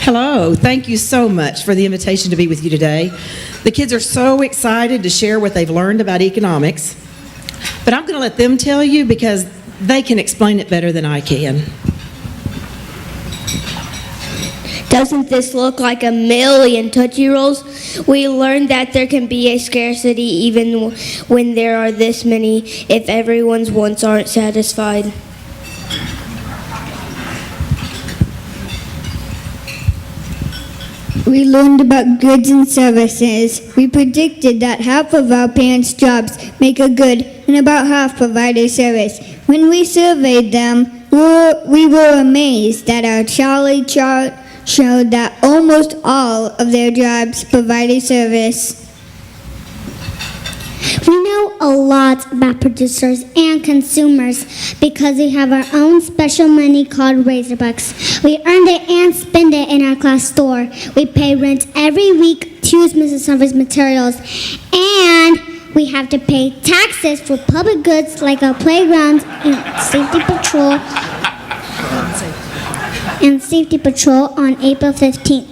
Hello, thank you so much for the invitation to be with you today. The kids are so excited to share what they've learned about economics, but I'm going to let them tell you because they can explain it better than I can. Doesn't this look like a million Tootsie Rolls? We learned that there can be a scarcity even when there are this many if everyone's wants aren't satisfied. We learned about goods and services. We predicted that half of our parents' jobs make a good and about half provide a service. When we surveyed them, we were amazed that our Charlie chart showed that almost all of their jobs provide a service. We know a lot about producers and consumers because we have our own special money called Razorbucks. We earn it and spend it in our class store. We pay rent every week to use Mrs. Humphrey's materials, and we have to pay taxes for public goods like our playgrounds and safety patrol on April 15th.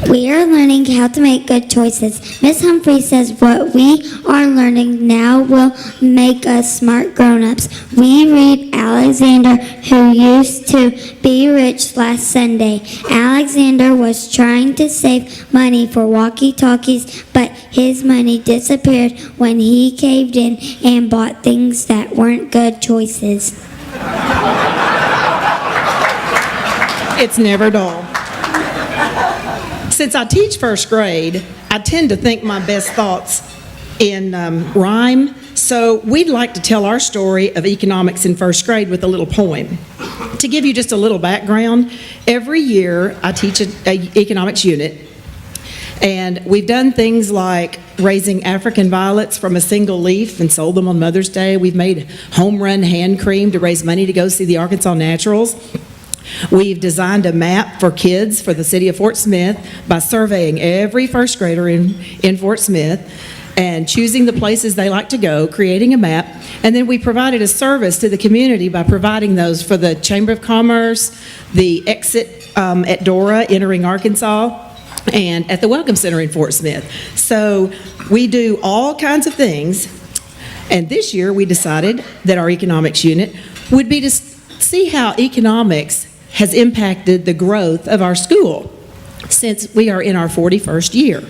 We are learning how to make good choices. Miss Humphrey says what we are learning now will make us smart grown-ups. We read Alexander, who used to be rich last Sunday. Alexander was trying to save money for walkie-talkies, but his money disappeared when he caved in and bought things that weren't good choices. It's never dull. Since I teach first grade, I tend to think my best thoughts in rhyme, so we'd like to tell our story of economics in first grade with a little poem. To give you just a little background, every year I teach an economics unit, and we've done things like raising African violets from a single leaf and sold them on Mother's Day. We've made home run hand cream to raise money to go see the Arkansas Naturals. We've designed a map for kids for the city of Fort Smith by surveying every first grader in Fort Smith and choosing the places they like to go, creating a map, and then we provided a service to the community by providing those for the Chamber of Commerce, the exit at Dora entering Arkansas, and at the Welcome Center in Fort Smith. So we do all kinds of things, and this year we decided that our economics unit would be to see how economics has impacted the growth of our school since we are in our 41st year.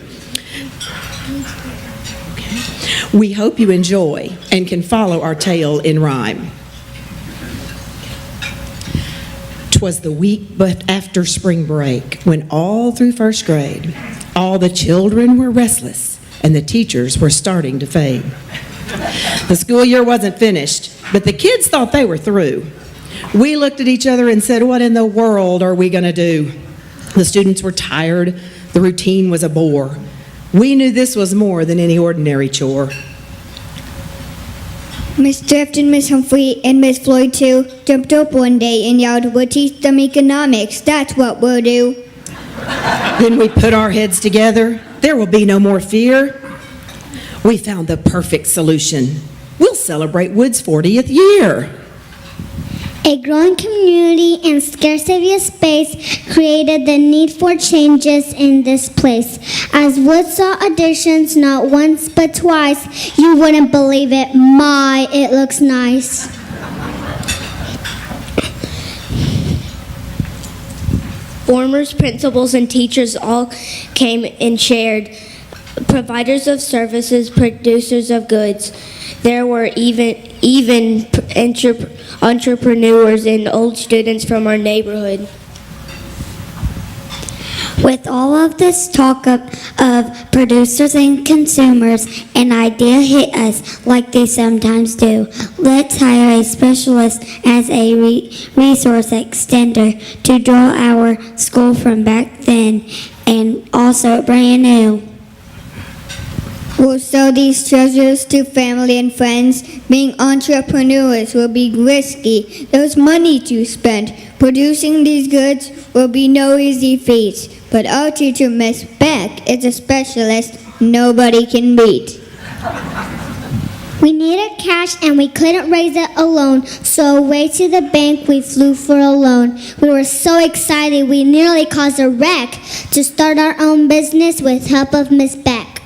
We hope you enjoy and can follow our tale in rhyme. 'Twas the week but after spring break when all through first grade, all the children were restless and the teachers were starting to fade. The school year wasn't finished, but the kids thought they were through. We looked at each other and said, what in the world are we going to do? The students were tired. The routine was a bore. We knew this was more than any ordinary chore. Miss Drift and Miss Humphrey and Miss Floyd too jumped up one day and yelled, we'll teach them economics, that's what we'll do. Then we put our heads together. There will be no more fear. We found the perfect solution. We'll celebrate Wood's 40th year. A growing community and scarcity of space created the need for changes in this place. As Wood saw additions not once but twice, you wouldn't believe it. My, it looks nice. Formers, principals, and teachers all came and shared. Providers of services, producers of goods. There were even entrepreneurs and old students from our neighborhood. With all of this talk of producers and consumers, an idea hit us like they sometimes do. Let's hire a specialist as a resource extender to draw our school from back then and also brand new. We'll sell these treasures to family and friends. Being entrepreneurs will be risky. There's money to spend. Producing these goods will be no easy feat. But our teacher, Miss Beck, is a specialist nobody can beat. We needed cash and we couldn't raise it alone, so away to the bank we flew for a loan. We were so excited we nearly caused a wreck to start our own business with help of Miss Beck.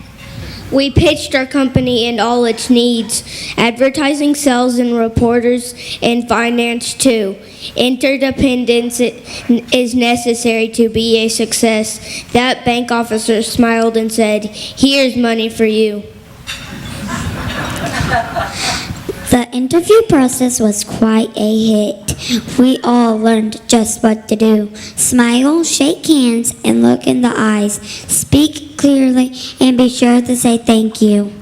We pitched our company and all its needs, advertising, sales, and reporters, and finance too. Interdependence is necessary to be a success. That bank officer smiled and said, "Here's money for you." The interview process was quite a hit. We all learned just what to do. Smile, shake hands, and look in the eyes. Speak clearly and be sure to say thank you.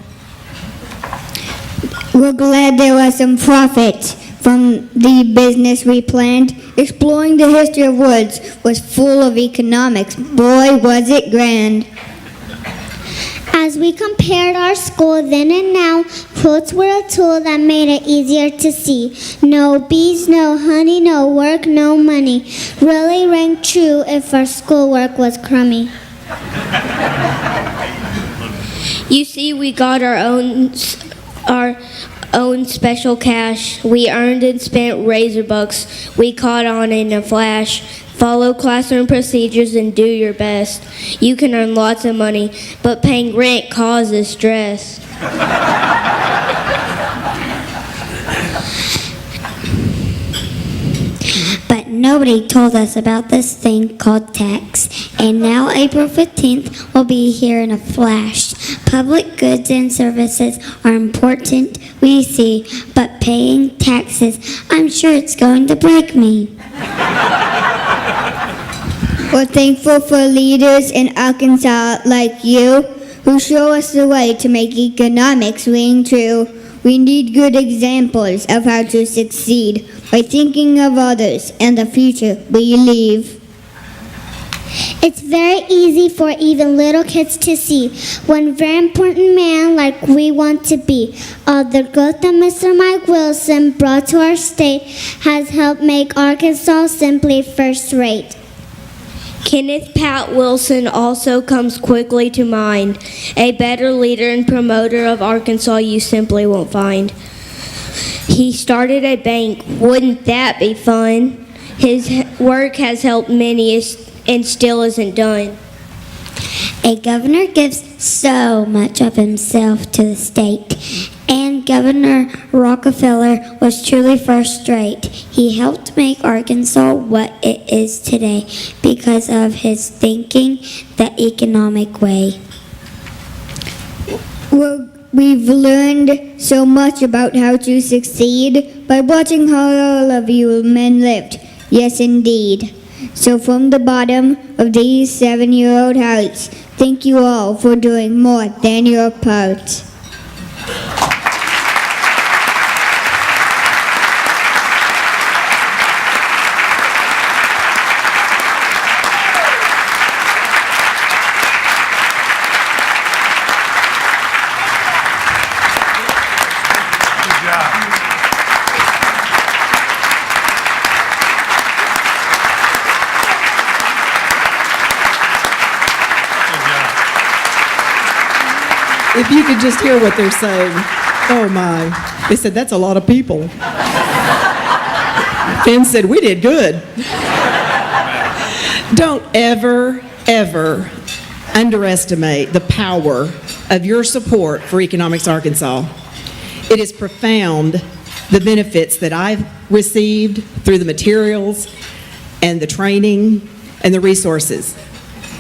We're glad there was some profit from the business we planned. Exploring the history of woods was full of economics. Boy, was it grand. As we compared our school then and now, quotes were a tool that made it easier to see. No bees, no honey, no work, no money. Really rang true if our schoolwork was crummy. You see, we got our own special cash. We earned and spent razor bucks. We caught on in a flash. Follow classroom procedures and do your best. You can earn lots of money, but paying rent causes stress. But nobody told us about this thing called tax. And now April 15th will be here in a flash. Public goods and services are important, we see, but paying taxes, I'm sure it's going to break me. We're thankful for leaders in Arkansas like you who show us the way to make economics ring true. We need good examples of how to succeed by thinking of others and the future we leave. It's very easy for even little kids to see one very important man like we want to be. All the growth that Mr. Mike Wilson brought to our state has helped make Arkansas simply first rate. Kenneth Pat Wilson also comes quickly to mind. A better leader and promoter of Arkansas you simply won't find. He started a bank. Wouldn't that be fun? His work has helped many and still isn't done. A governor gives so much of himself to the state, and Governor Rockefeller was truly first rate. He helped make Arkansas what it is today because of his thinking the economic way. We've learned so much about how to succeed by watching how all of you men lived. Yes, indeed. So from the bottom of these 7-year-old hearts, thank you all for doing more than your part. If you could just hear what they're saying. Oh my. They said, that's a lot of people. Finn said, we did good. Don't ever, ever underestimate the power of your support for Economics Arkansas. It is profound, the benefits that I've received through the materials and the training and the resources.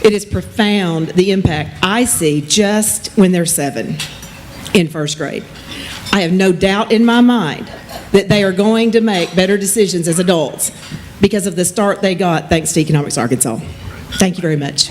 It is profound, the impact I see just when they're 7 in first grade. I have no doubt in my mind that they are going to make better decisions as adults because of the start they got thanks to Economics Arkansas. Thank you very much.